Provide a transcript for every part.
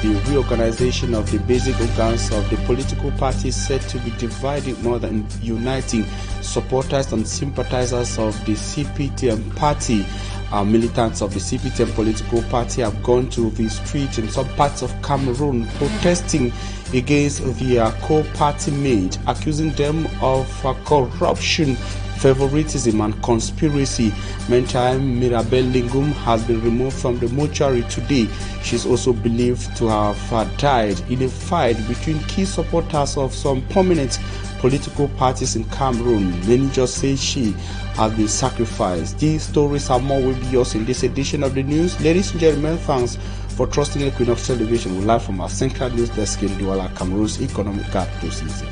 the reorganization of the basic organs of the political party said to be dividing more than uniting. Supporters and sympathizers of the CPTM party, militants of the CPTM political party have gone to the street in some parts of Cameroon protesting against their co-party mate, accusing them of corruption, favoritism and conspiracy. Meantime, Mirabel Lingum has been removed from the mortuary today. She is also believed to have died in a fight between key supporters of some prominent political parties in Cameroon. Many just say she has been sacrificed. These stories are more will be yours in this edition of the news. Ladies and gentlemen, thanks for trusting Equinoxe Television. We live from our central news desk in Douala, Cameroon's economic capital city.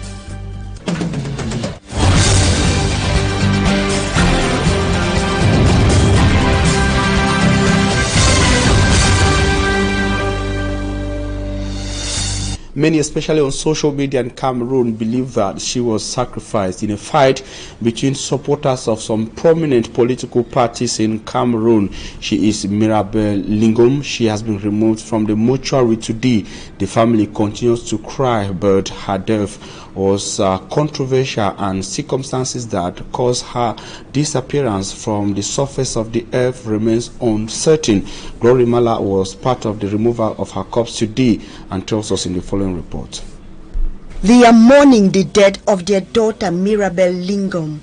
Many, especially on social media in Cameroon, believe that she was sacrificed in a fight between supporters of some prominent political parties in Cameroon. She is Mirabel Lingum. She has been removed from the mortuary today. The family continues to cry, but her death was controversial, and circumstances that caused her disappearance from the surface of the earth remains uncertain. Glory Mala was part of the removal of her corpse today and tells us in the following report. They are mourning the death of their daughter Mirabel Lingum,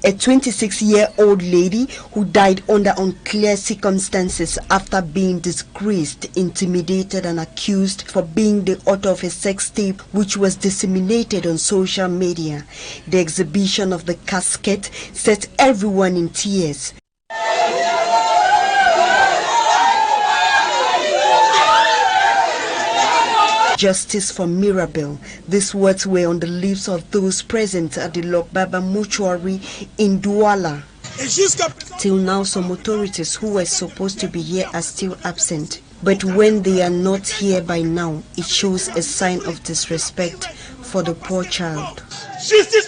a 26-year-old lady who died under unclear circumstances after being disgraced, intimidated and accused for being the author of a sex tape which was disseminated on social media. The exhibition of the casket set everyone in tears. Justice for Mirabel. These words were on the lips of those present at the Lokbaba mortuary in Douala. Till now, some authorities who were supposed to be here are still absent. But when they are not here by now, it shows a sign of disrespect for the poor child.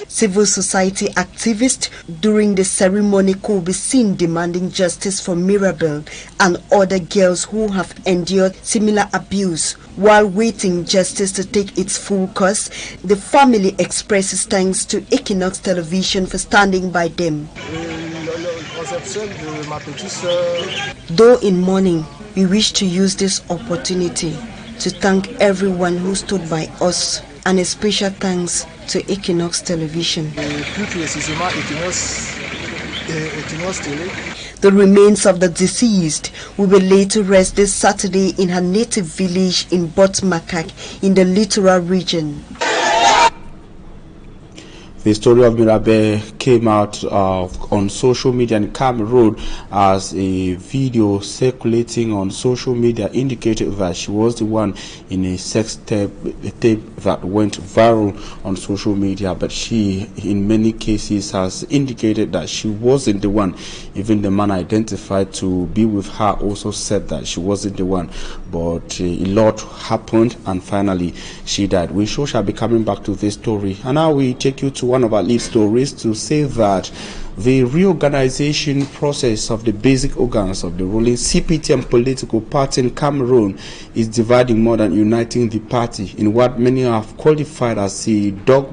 Civil society activists during the ceremony could be seen demanding justice for Mirabel and other girls who have endured similar abuse. While waiting justice to take its full course, the family expresses thanks to Equinoxe Television for standing by them. Though in mourning, we wish to use this opportunity to thank everyone who stood by us, and a special thanks to Equinoxe Television. The remains of the deceased will be laid to rest this Saturday in her native village in Botmakak in the littoral region. The story of Mirabel came out on social media in Cameroon as a video circulating on social media indicated that she was the one in a sex tape that went viral on social media, but she in many cases has indicated that she wasn't the one. Even the man identified to be with her also said that she wasn't the one, but a lot happened and finally she died. We sure shall be coming back to this story, and now we take you to one of our lead stories to say that the reorganization process of the basic organs of the ruling CPTM political party in Cameroon is dividing more than uniting the party in what many have qualified as a dog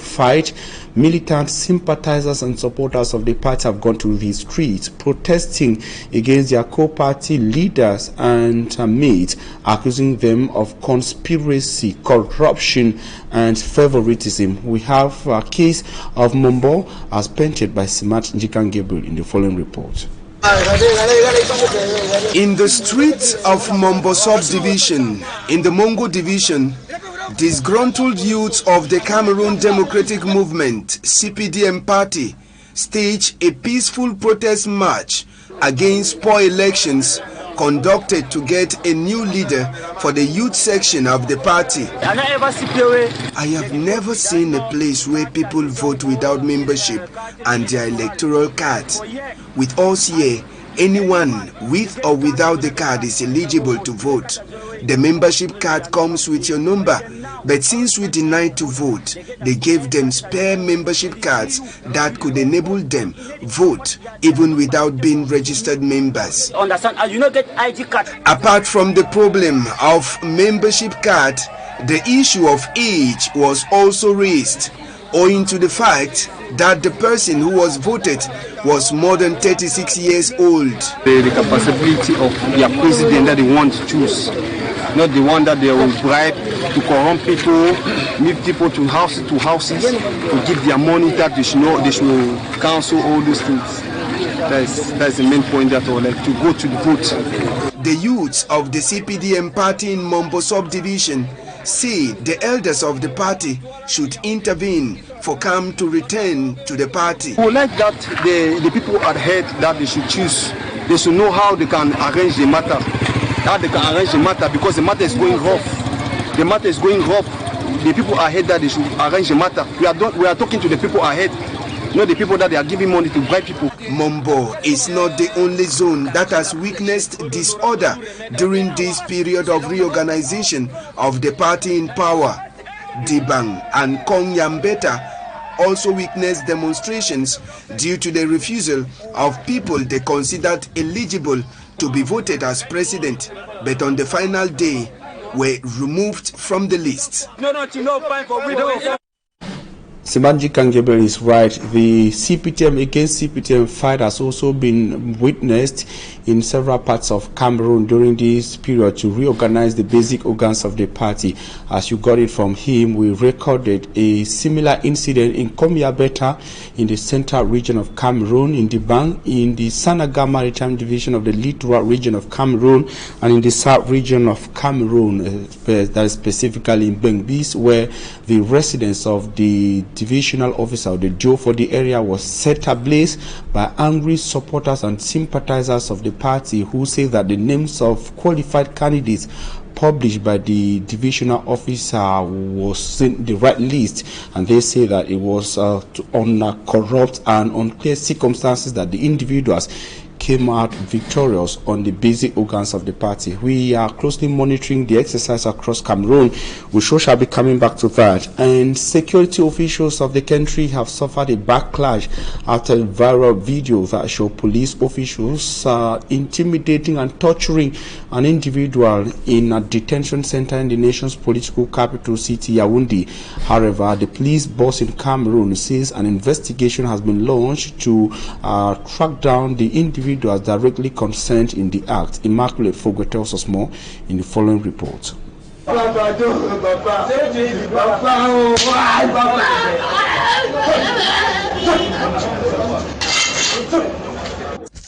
fight. Militant sympathizers and supporters of the party have gone to the streets protesting against their co-party leaders and mates, accusing them of conspiracy, corruption and favoritism. We have a case of Mombo as painted by Simat Njikan Gabriel in the following report. In the streets of Mombo subdivision, in the Mongo division, disgruntled youths of the Cameroon Democratic Movement (CPDM) party staged a peaceful protest march against poor elections conducted to get a new leader for the youth section of the party. I have never seen a place where people vote without membership and their electoral cards. With us here, anyone with or without the card is eligible to vote. The membership card comes with your number, But since we denied to vote, they gave them spare membership cards that could enable them vote even without being registered members. Understand? And you don't get ID card. Apart from the problem of membership card, the issue of age was also raised, owing to the fact that the person who was voted was more than 36 years old. The capability of their president that they want to choose, not the one that they will bribe to corrupt people, meet people to houses to give their money that they should cancel all those things. That's the main point that I would like to go to the vote. The youths of the CPDM party in Mombo subdivision say the elders of the party should intervene for calm to return to the party. We would like that the people at head that they should choose, they should know how they can arrange the matter. How they can arrange the matter, because the matter is going rough. The matter is going rough. The people ahead that they should arrange the matter. We are talking to the people ahead, not the people that they are giving money to bribe people. Mombo is not the only zone that has witnessed disorder during this period of reorganization of the party in power. Dibang and Kongyambeta also witnessed demonstrations due to the refusal of people they considered eligible to be voted as president, but on the final day were removed from the list. Simanji Kangebel is right. The CPTM against CPTM fight has also been witnessed in several parts of Cameroon during this period to reorganize the basic organs of the party. As you got it from him, we recorded a similar incident in Komiabeta in the central region of Cameroon, in Dibang, in the Sanaga Maritime Division of the Littoral region of Cameroon, and in the south region of Cameroon, that is specifically in Bengbis, where the residence of the divisional officer of the Joe for the area was set ablaze by angry supporters and sympathizers of the party, who say that the names of qualified candidates published by the divisional officer was in the right list, and they say that it was on corrupt and unclear circumstances that the individuals came out victorious on the basic organs of the party. We are closely monitoring the exercise across Cameroon. We shall be coming back to that. And security officials of the country have suffered a backlash after a viral video that showed police officials intimidating and torturing an individual in a detention center in the nation's political capital city, Yaoundé. However, the police boss in Cameroon says an investigation has been launched to track down the individuals directly concerned in the act. Immaculate Fogwe tells us more in the following report.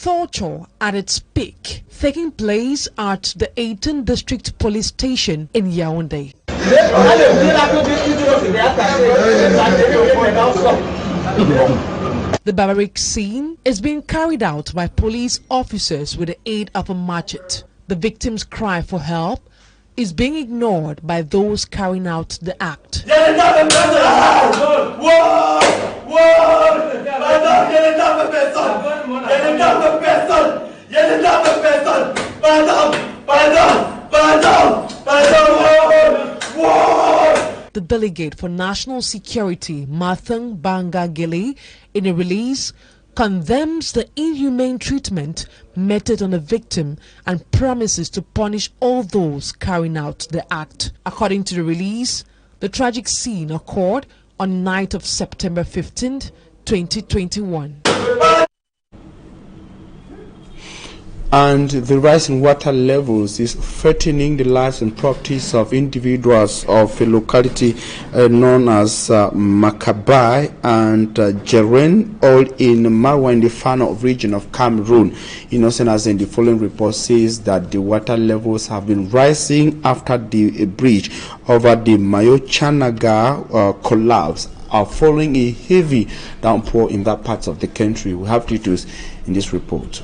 Torture at its peak, taking place at the 18th District Police Station in Yaoundé. The barbaric scene is being carried out by police officers with the aid of a machete. The victim's cry for help is being ignored by those carrying out the act. The delegate for national security, Mathang Banga Gili, in a release, condemns the inhumane treatment meted on the victim and promises to punish all those carrying out the act. According to the release, the tragic scene occurred on the night of September 15, 2021. And the rise in water levels is threatening the lives and properties of individuals of a locality known as Makabai and Jeren, all in Marwa in the Fano region of Cameroon. Innocent as in the following report says that the water levels have been rising after the bridge over the Mayochanaga collapse are following a heavy downpour in that part of the country. We have details in this report.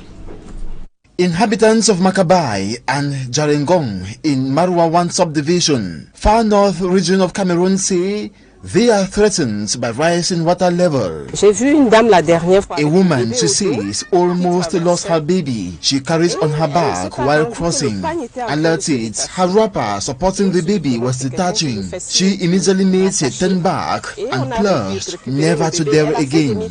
Inhabitants of Makabai and Jarengong in Marwa 1 subdivision, far north region of Cameroon say They are threatened by rising water level. A woman, she says, almost lost her baby she carries on her back while crossing. Alert it, her wrapper supporting the baby was detaching. She immediately made a turn back and plunged, never to dare again.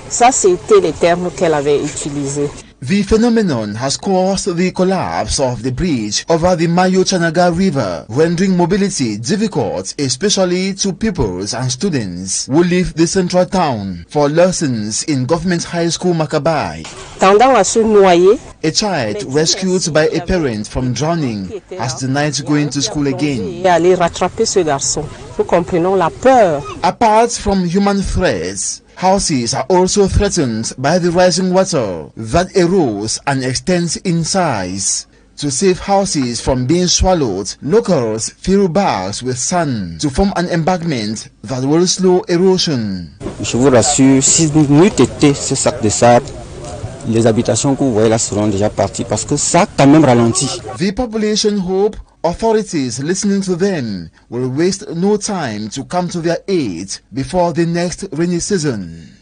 Ça, c'était les termes qu'elle avait utilisés. The phenomenon has caused the collapse of the bridge over the Mayo-Chanaga River, rendering mobility difficult, especially to pupils and students who leave the central town for lessons in Government High School Makabai. Tendant à se noyer, a child rescued by a parent from drowning has denied going to school again. Et aller rattraper ce garçon. Nous comprenons la peur. Apart from human threats, houses are also threatened by the rising water that erodes and extends in size. To save houses from being swallowed, locals fill bags with sand to form an embankment that will slow erosion. Je vous rassure, si nous étions ce sac de sable, les habitations que vous voyez là seront déjà parties parce que ça a quand même ralenti. The population hope authorities listening to them will waste no time to come to their aid before the next rainy season.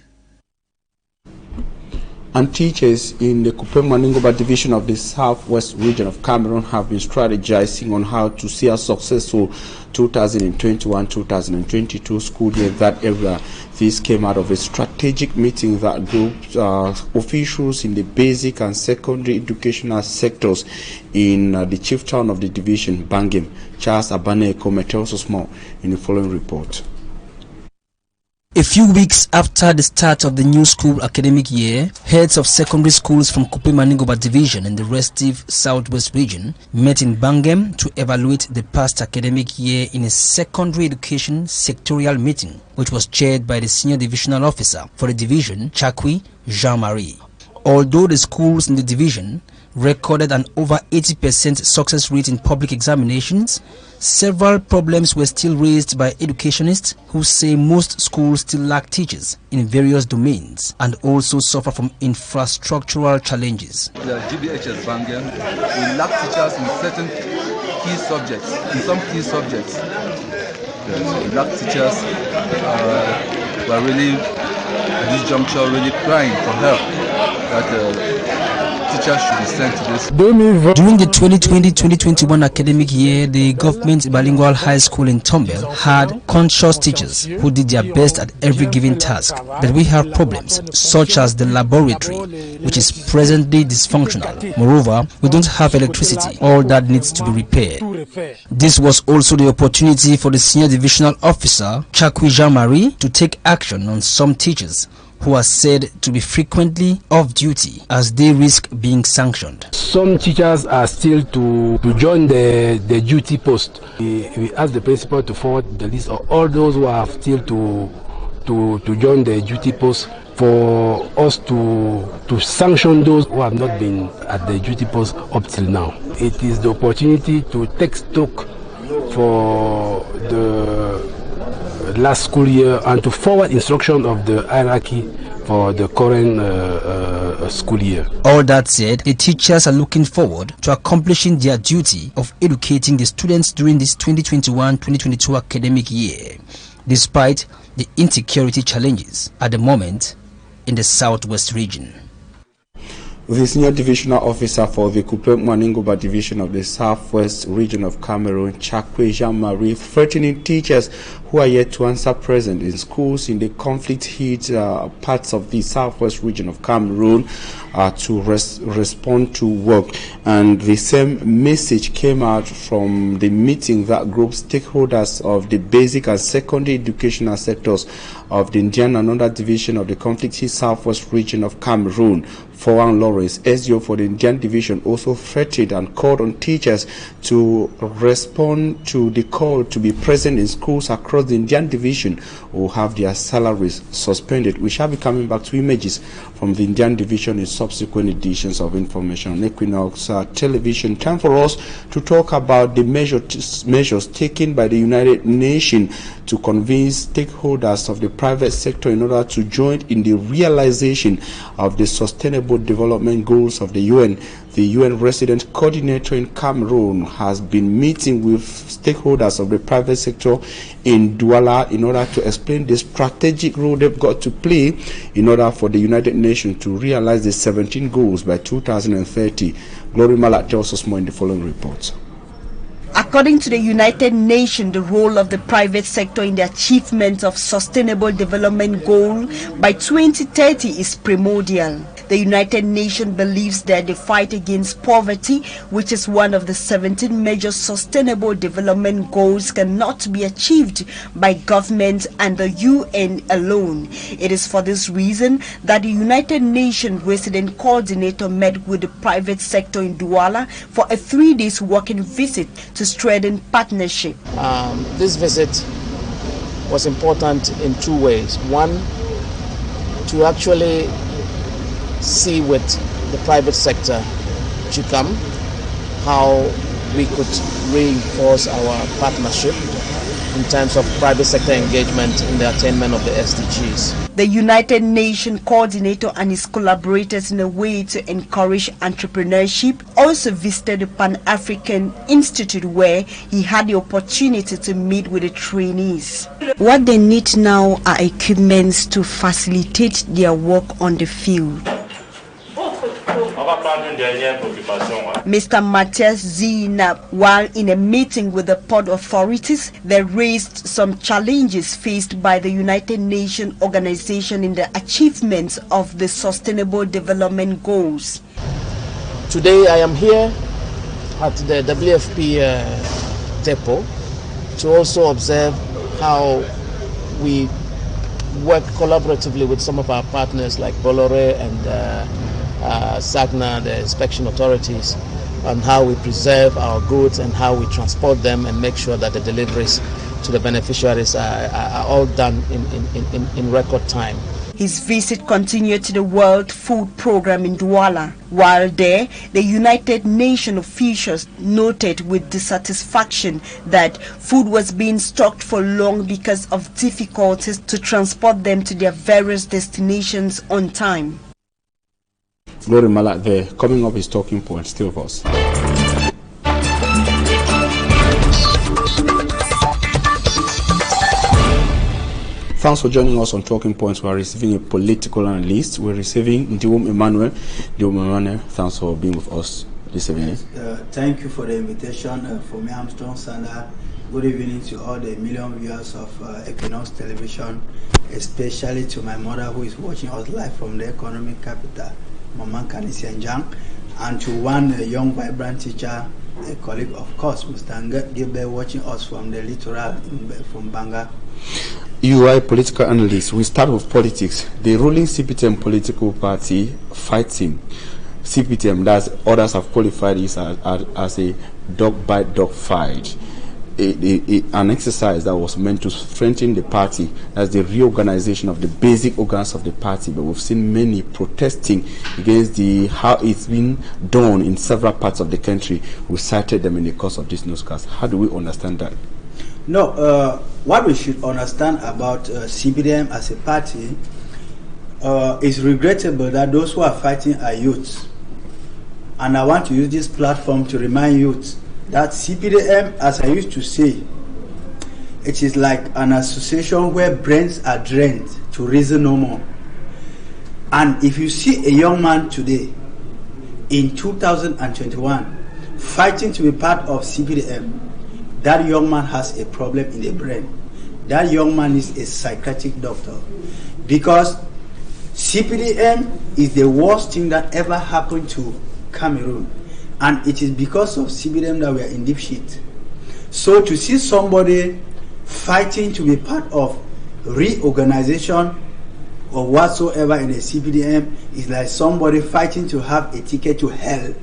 And teachers in the Kupem-Maningoba division of the Southwest region of Cameroon have been strategizing on how to see a successful 2021-2022 school year. That area, this came out of a strategic meeting that grouped officials in the basic and secondary educational sectors in the chief town of the division, Bangem. Charles Abane tells us more in the following report. A few weeks after the start of the new school academic year, heads of secondary schools from Kupem-Maningoba division and the restive Southwest region met in Bangem to evaluate the past academic year in a secondary education sectorial meeting, which was chaired by the senior divisional officer for the division, Chakwi Jean-Marie. Although the schools in the division recorded an over 80% success rate in public examinations, several problems were still raised by educationists who say most schools still lack teachers in various domains and also suffer from infrastructural challenges. The GBHS Bangem, we lack teachers in certain key subjects, in some key subjects. Yes, we lack teachers. We are really, at this juncture, really crying for help. That teachers should be sent to this. During the 2020-2021 academic year, the government bilingual high school in Tombel had conscious teachers who did their best at every given task. But we have problems, such as the laboratory, which is presently dysfunctional. Moreover, we don't have electricity. All that needs to be repaired. This was also the opportunity for the senior divisional officer, Chakwi Jean-Marie, to take action on some teachers who are said to be frequently off duty as they risk being sanctioned. Some teachers are still to join the duty post. We ask the principal to forward the list of all those who are still to join the duty post for us to sanction those who have not been at the duty post up till now. It is the opportunity to take stock for the last school year and to forward instruction of the hierarchy for the current school year. All that said, the teachers are looking forward to accomplishing their duty of educating the students during this 2021-2022 academic year, despite the insecurity challenges at the moment in the Southwest region. The senior divisional officer for the Kupem-Maningoba division of the Southwest region of Cameroon, Chakwe Jean-Marie, threatening teachers who are yet to answer present in schools in the conflict-hit parts of the Southwest region of Cameroon to respond to work. And the same message came out from the meeting that groups stakeholders of the basic and secondary educational sectors of the Indian and other division of the conflict-hit Southwest region of Cameroon. Foran Lawrence, SDO for the Indian division, also threatened and called on teachers to respond to the call to be present in schools across the Indian division or have their salaries suspended. We shall be coming back to images from the Indian division in subsequent editions of Information on Equinoxe television. Time for us to talk about the measures taken by the United Nations to convince stakeholders of the private sector in order to join in the realization of the Sustainable Development Goals of the UN. The UN resident coordinator in Cameroon has been meeting with stakeholders of the private sector in Douala in order to explain the strategic role they've got to play in order for the United Nations to realize the 17 goals by 2030. Glory Malak tells us more in the following report. According to the United Nations, the role of the private sector in the achievement of Sustainable Development Goal by 2030 is primordial. The United Nations believes that the fight against poverty, which is one of the 17 major Sustainable Development Goals, cannot be achieved by government and the UN alone. It is for this reason that the United Nations resident coordinator met with the private sector in Douala for a 3-day working visit to strengthen partnership. This visit was important in 2 ways. One, to actually see with the private sector to come how we could reinforce our partnership in terms of private sector engagement in the attainment of the SDGs. The United Nations coordinator and his collaborators, in a way to encourage entrepreneurship, also visited the Pan-African Institute, where he had the opportunity to meet with the trainees. What they need now are equipments to facilitate their work on the field. Mr. Matthias Zina, while in a meeting with the port authorities, they raised some challenges faced by the United Nations organization in the achievements of the Sustainable Development Goals. Today I am here at the WFP depot to also observe how we work collaboratively with some of our partners like Bolloré and SAGNA, the inspection authorities, on how we preserve our goods and how we transport them and make sure that the deliveries to the beneficiaries are all done in record time. His visit continued to the World Food Programme in Douala. While there, the United Nations officials noted with dissatisfaction that food was being stocked for long because of difficulties to transport them to their various destinations on time. Glory Malak there. Coming up is Talking Points. Still with us. Thanks for joining us on Talking Points. We are receiving a political analyst. We're receiving Ndiwum Emmanuel. Ndiwum Emmanuel, thanks for being with us this evening. Thank you for the invitation. For me, I'm Strong Sanda. Good evening to all the million viewers of Equinoxe television, especially to my mother who is watching us live from the economic capital, Maman Kanisi Njang, and to one young vibrant teacher, a colleague of course, Mr. Gilbert, watching us from the littoral from Banga. You are a political analyst. We start with politics. The ruling CPTM political party fighting CPTM, that others have qualified this as a dog-bite-dog fight. An exercise that was meant to strengthen the party, as the reorganization of the basic organs of the party. But we've seen many protesting against how it's been done in several parts of the country. We cited them in the course of this newscast. How do we understand that? No, what we should understand about CPDM as a party is regrettable that those who are fighting are youths. And I want to use this platform to remind youths that CPDM, as I used to say, it is like an association where brains are drained to reason no more. And if you see a young man today, in 2021, fighting to be part of CPDM, that young man has a problem in the brain. That young man is a psychiatric doctor. Because CPDM is the worst thing that ever happened to Cameroon. And it is because of CPDM that we are in deep shit. So to see somebody fighting to be part of reorganization or whatsoever in a CPDM is like somebody fighting to have a ticket to hell.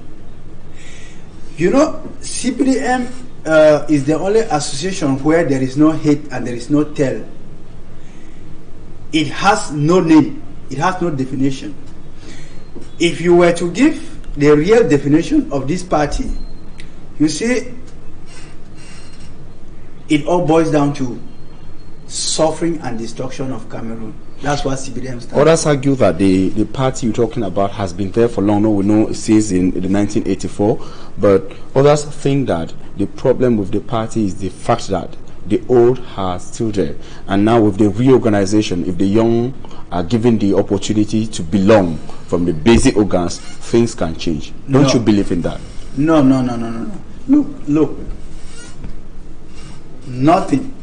You know, CPDM is the only association where there is no hate and there is no tell. It has no name. It has no definition. If you were to give the real definition of this party, you see, it all boils down to suffering and destruction of Cameroon. That's what CBDM stands. Others argue that the party you're talking about has been there for long. No, we know since in the 1984, but others think that the problem with the party is the fact that the old are still there, and now with the reorganization, if the young are given the opportunity to belong from the basic organs, things can change. Don't you believe in that? No. Look. Nothing,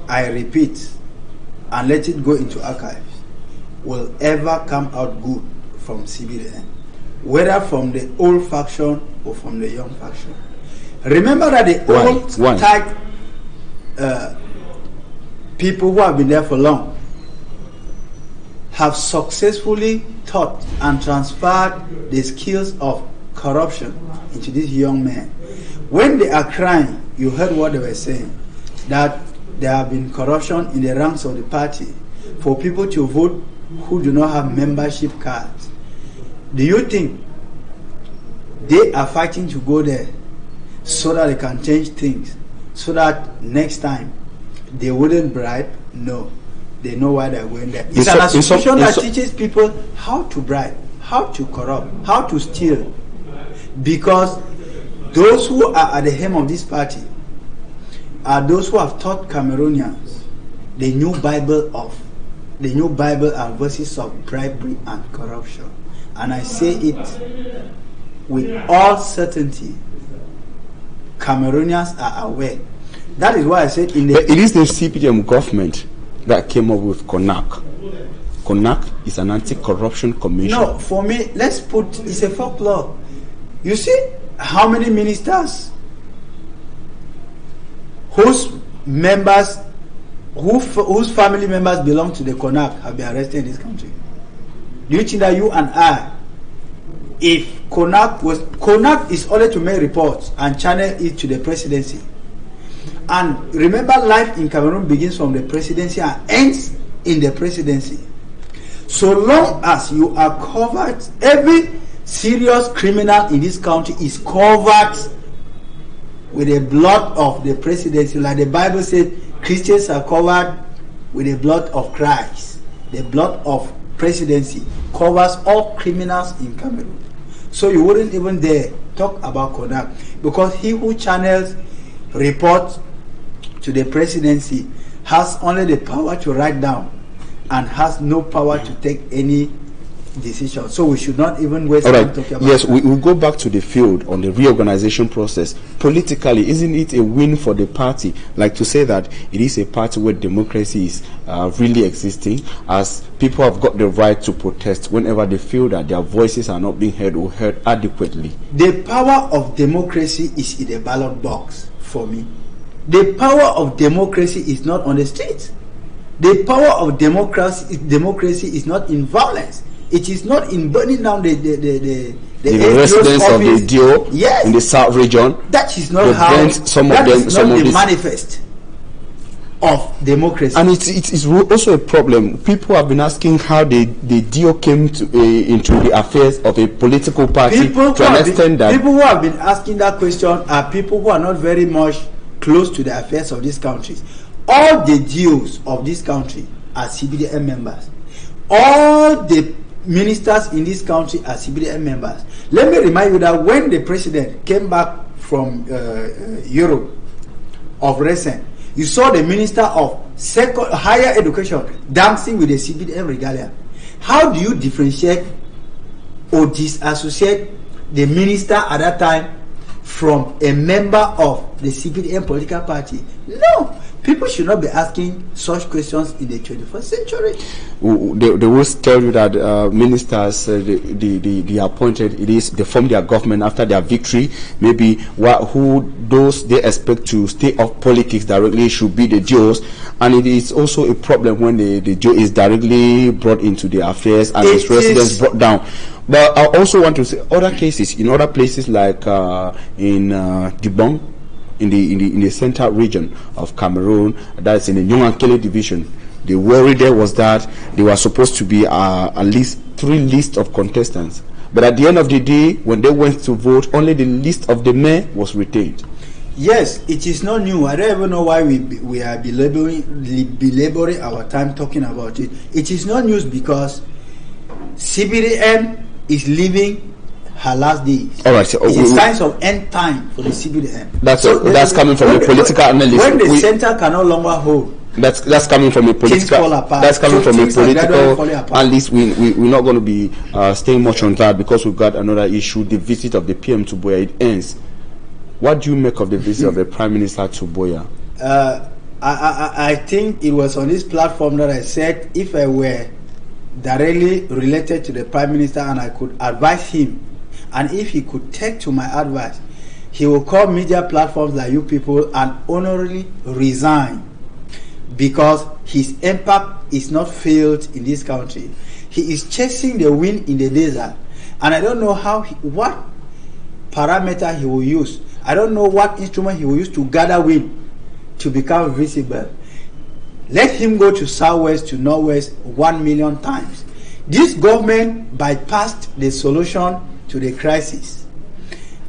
I repeat, and let it go into archives, will ever come out good from CBDM, whether from the old faction or from the young faction. Remember that the old type people who have been there for long have successfully taught and transferred the skills of corruption into these young men. When they are crying, you heard what they were saying, that there have been corruption in the ranks of the party for people to vote who do not have membership cards. Do you think they are fighting to go there so that they can change things, so that next time they wouldn't bribe? No. They know why they're going there. It's an association that teaches people how to bribe, how to corrupt, how to steal. Because those who are at the helm of this party are those who have taught Cameroonians the new Bible and verses of bribery and corruption. And I say it with all certainty. Cameroonians are aware. That is why I said in the... But it is the CPDM government that came up with Equinoxe. Equinoxe is an anti-corruption commission. No, for me, it's a folklore. You see how many ministers whose family members belong to the Equinoxe have been arrested in this country? Do you think that you and I, if Equinoxe is only to make reports and channel it to the presidency? And remember, life in Cameroon begins from the presidency and ends in the presidency. So long as you are covered, every serious criminal in this country is covered with the blood of the presidency. Like the Bible said, Christians are covered with the blood of Christ. The blood of presidency covers all criminals in Cameroon. So you wouldn't even dare talk about Equinoxe, because he who channels reports to the presidency has only the power to write down and has no power to take any decision. So we should not even waste time talking about Yes, we will go back to the field on the reorganization process. Politically, isn't it a win for the party? Like to say that it is a party where democracy is really existing, as people have got the right to protest whenever they feel that their voices are not being heard or heard adequately. The power of democracy is in the ballot box for me. The power of democracy is not on the streets. The power of democracy is not in violence. It is not in burning down the residents of the DO in the South region. That is not how. That is not the manifest of democracy. And it's also a problem. People have been asking how the DO came to into the affairs of a political party. People who have been asking that question are people who are not very much close to the affairs of this country. All the DOs of this country are CBDM members. All the ministers in this country are CBDM members. Let me remind you that when the president came back from Europe of recent, you saw the minister of higher education dancing with the CBDM regalia. How do you differentiate or disassociate the minister at that time from a member of the CPDM political party? No. People should not be asking such questions in the 21st century. They will tell you that ministers, the appointed, they form their government after their victory. Maybe those they expect to stay off politics directly should be the DOs. And it is also a problem when the DO is directly brought into the affairs and its residents brought down. But I also want to say other cases in other places like in Dibong, in the central region of Cameroon, that's in the Nyonkele division. The worry there was that there were supposed to be at least 3 lists of contestants, but at the end of the day, when they went to vote, only the list of the mayor was retained. Yes, it is not new. I don't even know why we are belaboring our time talking about it. It is not news because CBDM is living her last days. All right, so it's a signs of end time for the CBDM. That's coming from a political analyst. When the center can no longer hold. That's coming from a political. That's coming from a political. At least we're not going to be staying much on that because we've got another issue. The visit of the PM to Buea, it ends. What do you make of the visit of the Prime Minister to Buea? I think it was on this platform that I said if I were directly related to the Prime Minister and I could advise him, and if he could take to my advice, he will call media platforms like you people and honorably resign, because his impact is not felt in this country. He is chasing the wind in the desert, and I don't know what parameter he will use. I don't know what instrument he will use to gather wind to become visible. Let him go to southwest, to northwest 1 million times. This government bypassed the solution to the crisis,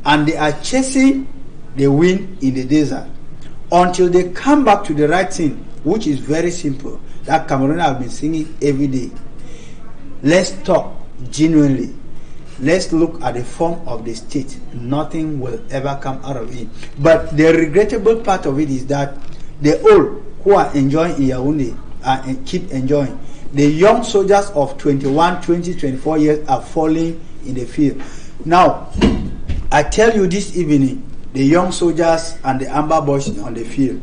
and they are chasing the wind in the desert until they come back to the right thing, which is very simple. That Cameroon have been singing every day. Let's talk genuinely. Let's look at the form of the state. Nothing will ever come out of it. But the regrettable part of it is that the old who are enjoying in Yaoundé and keep enjoying. The young soldiers of 21, 20, 24 years are falling in the field. Now, I tell you this evening, the young soldiers and the Amber Boys on the field,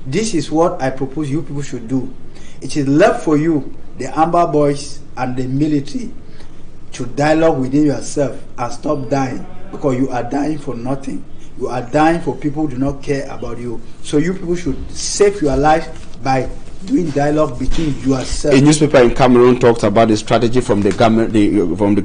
this is what I propose you people should do. It is left for you, the Amber Boys and the military, to dialogue within yourself and stop dying, because you are dying for nothing. You are dying for people who do not care about you. So you people should save your life by doing dialogue between yourself. A newspaper in Cameroon talked about the strategy from the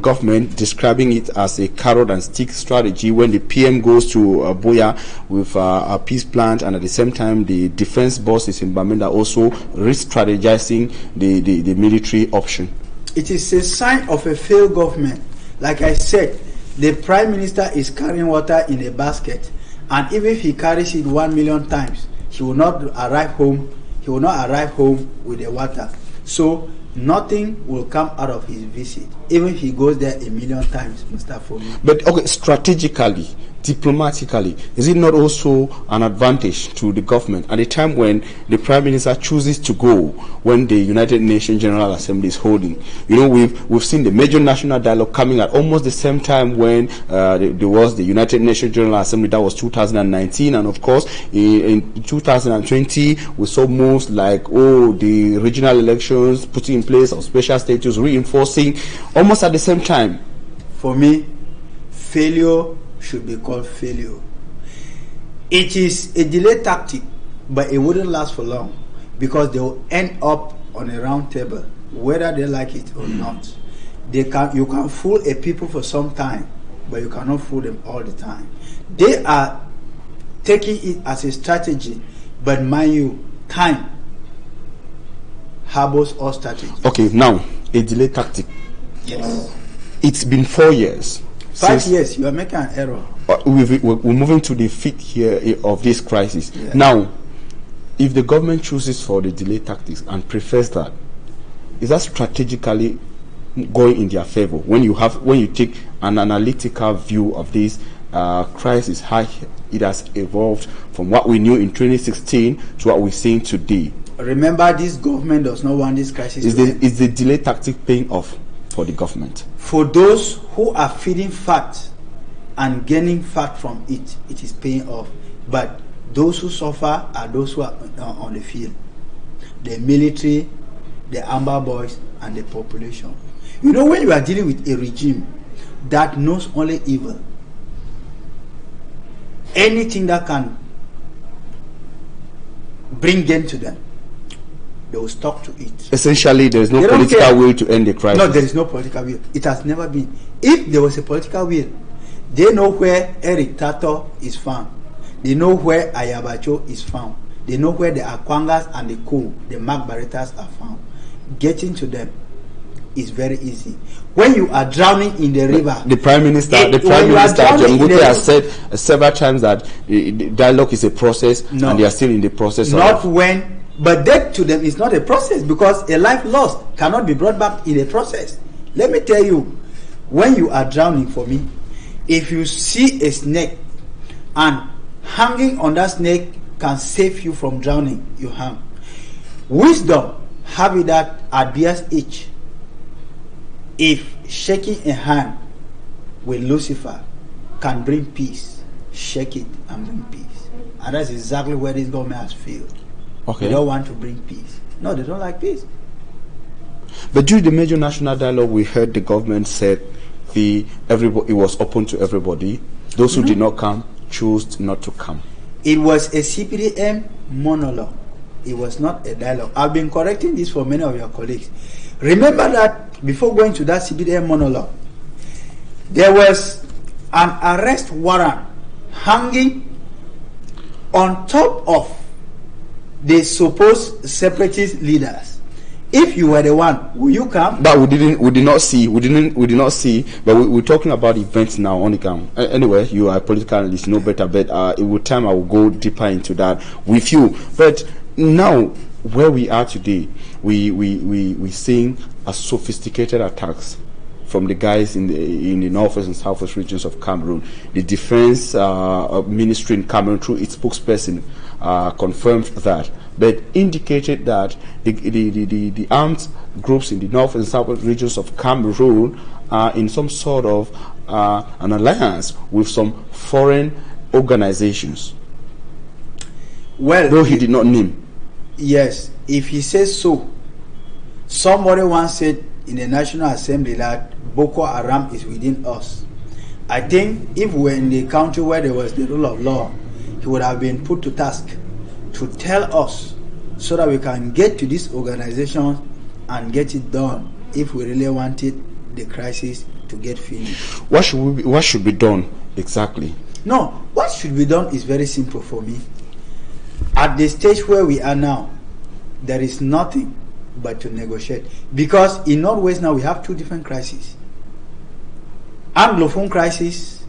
government, describing it as a carrot and stick strategy. When the PM goes to Buea with a peace plan, and at the same time the defense bosses in Bamenda also re-strategizing the military option. It is a sign of a failed government. Like I said, the Prime Minister is carrying water in a basket, and even if he carries it 1 million times, he will not arrive home. He will not arrive home with the water. So nothing will come out of his visit, even if he goes there 1 million times, Mr. Fomi. But okay, strategically, diplomatically, is it not also an advantage to the government at a time when the Prime Minister chooses to go when the United Nations General Assembly is holding? You know, we've seen the major national dialogue coming at almost the same time when there was the United Nations General Assembly. That was 2019, and of course in 2020 we saw moves like the regional elections putting in place of special status, reinforcing almost at the same time. For me, failure should be called failure. It is a delay tactic, but it wouldn't last for long, because they will end up on a round table, whether they like it or not. You can fool a people for some time, but you cannot fool them all the time. They are taking it as a strategy, but mind you, time harbors all strategy. Okay, now a delay tactic. Yes. It's been 4 years. 5 years, you are making an error. We're moving to the 5th year of this crisis. Yeah. Now, if the government chooses for the delay tactics and prefers that, is that strategically going in their favor when you take an analytical view of this crisis, how it has evolved from what we knew in 2016 to what we're seeing today? Remember, this government does not want this crisis. Is the delay tactic paying off for the government? For those who are feeding fat and gaining fat from it, it is paying off. But those who suffer are those who are on the field. The military, the Amber Boys, and the population. You know, when you are dealing with a regime that knows only evil, anything that can bring gain to them, they will stuck to it. Essentially, there is no political will to end the crisis. No, there is no political will. It has never been. If there was a political will, they know where Eric Tato is found. They know where Ayabacho is found. They know where the Akwangas and the Co, the Mark Barrettas are found. Getting to them is very easy. When you are drowning in the river, the Prime Minister, John Gute, has said several times that the dialogue is a process, and they are still in the process. But that to them is not a process, because a life lost cannot be brought back in a process. Let me tell you, when you are drowning, for me, if you see a snake and hanging on that snake can save you from drowning, you hang. Wisdom have it that at Bia's age, if shaking a hand with Lucifer can bring peace, shake it and bring peace. And that's exactly where this government has failed. Okay. They don't want to bring peace. No, they don't like peace. But during the major national dialogue, we heard the government said it was open to everybody. Those who did not come chose not to come. It was a CPDM monologue. It was not a dialogue. I've been correcting this for many of your colleagues. Remember that before going to that CPDM monologue, there was an arrest warrant hanging on top of the supposed separatist leaders. If you were the one, will you come? But we did not see. But we're talking about events now. Only come. Anyway, you are a political analyst, know better. But it will time I will go deeper into that with you. But now, where we are today, we seeing a sophisticated attacks from the guys in the northwest and southwest regions of Cameroon. The defense ministry in Cameroon, through its spokesperson, confirmed that, but indicated that the armed groups in the north and southwest regions of Cameroon are in some sort of an alliance with some foreign organizations. Well, though he did not name. Yes, if he says so, somebody once said in the National Assembly that Boko Haram is within us. I think if we were in the country where there was the rule of law, he would have been put to task to tell us so that we can get to this organization and get it done if we really wanted the crisis to get finished. What should be done exactly? No, what should be done is very simple for me. At the stage where we are now, there is nothing but to negotiate, because in Northwest now we have two different crises: Anglophone crisis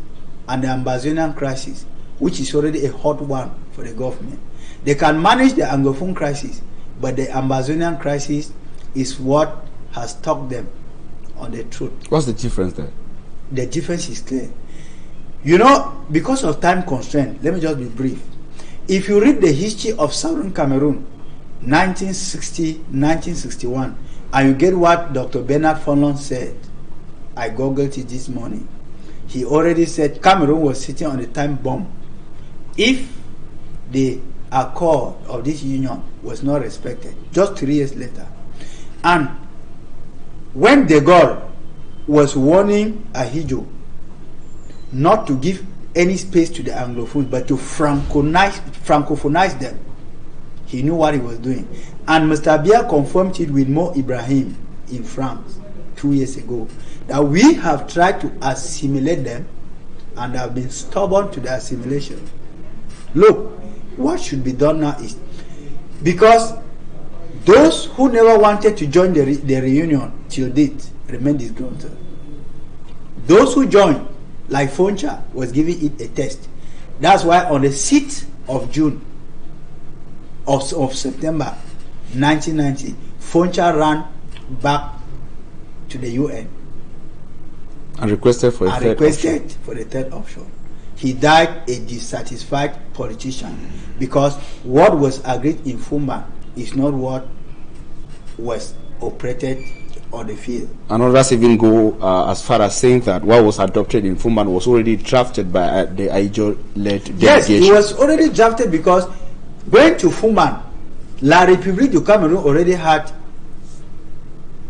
and the Ambazonian crisis, which is already a hot one for the government. They can manage the Anglophone crisis, but the Ambazonian crisis is what has stuck them on the truth. What's the difference there? The difference is clear. You know, because of time constraint, let me just be brief. If you read the history of Southern Cameroon, 1960, 1961, and you get what Dr. Bernard Fonlon said, I googled it this morning. He already said Cameroon was sitting on a time bomb if the accord of this union was not respected, just 3 years later. And when De Gaulle was warning Ahidjo not to give any space to the Anglophones, but to francophonize them, he knew what he was doing. And Mr. Biya confirmed it with Mo Ibrahim in France 2 years ago, that we have tried to assimilate them and have been stubborn to the assimilation. Look, what should be done now is, because those who never wanted to join the reunion till date remain disgruntled. Those who joined, like Foncha, was giving it a test. That's why on the 6th of June of September 1990, Foncha ran back to the UN and requested for the third option. He died a dissatisfied politician, because what was agreed in Fumba is not what was operated on the field. And others even go as far as saying that what was adopted in Fumban was already drafted by the Ahidjo-led delegation. Yes, it was already drafted, because going to Fumban, La République du Cameroun already had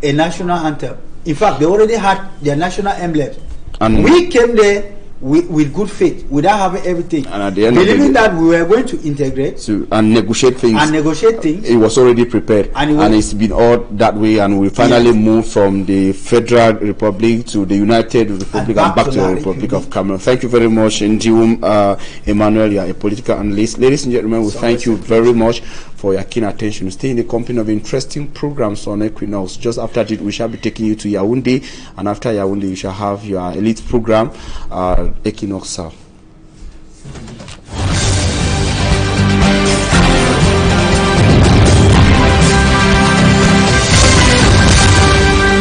a national anthem. In fact, they already had their national emblem. And we came there with good faith, without having everything, and at the end believing of that we were going to integrate and negotiate things. It was already prepared, and it's been all that way, and we finally moved from the Federal Republic to the United Republic and back to the Republic of Cameroon. Thank you very much, Ndium Emmanuel. You are a political analyst. Ladies and gentlemen, we thank you very much for your keen attention. Stay in the company of interesting programs on Equinoxe. Just after it, we shall be taking you to Yaoundé, and after Yaoundé, you shall have your elite program, Equinoxe.